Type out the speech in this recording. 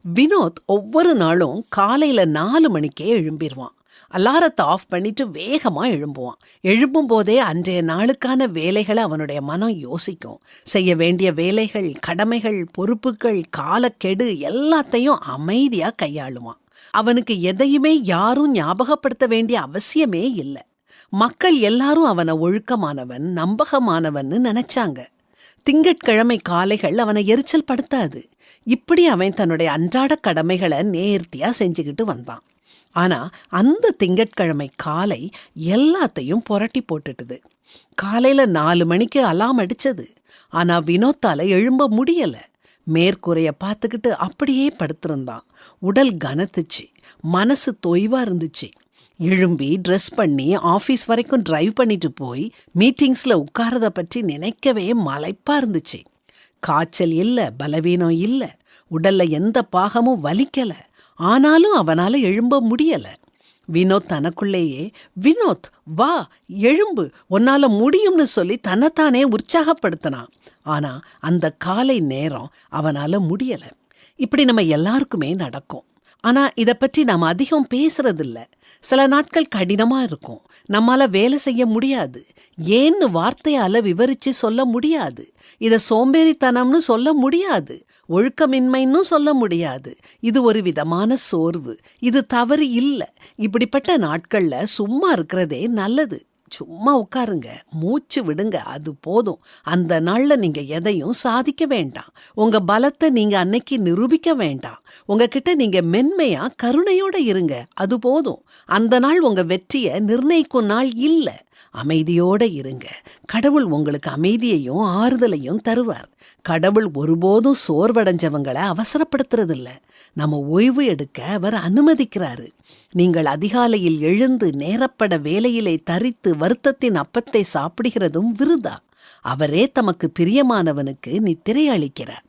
வினோத் ஒவ்வொரு நாளும் காலையில 4 மணிக்கே எழும்பிடுவான். அலாரத்தை ஆஃப் பண்ணிட்டு வேகமா எழும்புவான். எழும்பும் போதே அன்றைய நாளுக்கான வேலைகளை அவனுடைய மனம் யோசிக்கும். செய்ய வேண்டிய வேலைகள், கடமைகள், பொறுப்புகள், காலக்கெடு எல்லாத்தையும் அமைதியா கையாளுவான். அவனுக்கு எதையுமே யாரும் ஞாபகப்படுத்த வேண்டிய அவசியமே இல்லை. மக்கள் எல்லாரும் அவனை ஒழுக்கமானவன், நம்பகமானவன்னு நினைச்சாங்க. திங்கட்கிழமை காலைகள் அவனை எரிச்சல் படுத்தாது. இப்படி அவன் தன்னுடைய அன்றாட கடமைகளை நேர்த்தியா செஞ்சுக்கிட்டு வந்தான். ஆனா அந்த திங்கட்கிழமை காலை எல்லாத்தையும் புரட்டி போட்டுட்டுது. காலையில 4 மணிக்கு அலாம் அடிச்சது. ஆனா வினோத்தால எழும்ப முடியல. மேற்கூரைய பார்த்துக்கிட்டு அப்படியே படுத்திருந்தான். உடல் கனத்துச்சு, மனசு தொய்வா இருந்துச்சு. எழும்பி ட்ரெஸ் பண்ணி ஆஃபீஸ் வரைக்கும் டிரைவ் பண்ணிட்டு போய் மீட்டிங்ஸ்ல உட்காரத பற்றி நினைக்கவே மலைப்பா இருந்துச்சு. காய்ச்சல் இல்ல, பலவீனம் இல்ல, உடல்ல எந்த பாகமும் வலிக்கல. ஆனாலும் அவனால எழும்ப முடியல. வினோத் தனக்குள்ளேயே, வினோத் வா எழும்பு, உன்னால முடியும்னு சொல்லி தன்னைத்தானே உற்சாகப்படுத்தினான். ஆனா அந்த காலை நேரம் அவனால முடியல. இப்படி நம்ம எல்லாருக்குமே நடக்கும். ஆனா இத பற்றி நாம அதிகம் பேசுறதில்ல. சில நாட்கள் கடினமா இருக்கும். நம்மால வேலை செய்ய முடியாது. ஏன்னு வார்த்தையால விவரிச்சு சொல்ல முடியாது. இத சோம்பேறித்தனம்னு சொல்ல முடியாது. ஒழுக்கமின்மைன்னு சொல்ல முடியாது. இது ஒரு விதமான சோர்வு. இது தவறு இல்லை. இப்படிப்பட்ட நாட்கள்ல சும்மா இருக்கிறதே நல்லது. சும்மா உட்காருங்க, மூச்சு விடுங்க, அது போதும். அந்த நாள்ல நீங்க எதையும் சாதிக்க வேண்டாம். உங்க பலத்தை நீங்க அன்னைக்கு நிரூபிக்க வேண்டாம். உங்ககிட்ட நீங்க மென்மையா கருணையோட இருங்க, அது போதும். அந்த நாள் உங்க வெற்றியை நிர்ணயிக்கும் நாள் இல்ல. அமைதியோட இருங்க. கடவுள் உங்களுக்கு அமைதியையும் ஆறுதலையும் தருவார். கடவுள் ஒருபோதும் சோர்வடைஞ்சவங்களை அவசரப்படுத்துறதில்ல. நம்ம ஓய்வு எடுக்க அவர் அனுமதிக்கிறாரு. நீங்கள் அதிகாலையில் எழுந்து நேரப்பட வேலையிலே தரித்து வருத்தத்தின் அப்பத்தை சாப்பிடுகிறதும் விருதா. அவரே தமக்கு பிரியமானவனுக்கு நித்திரை அளிக்கிறார்.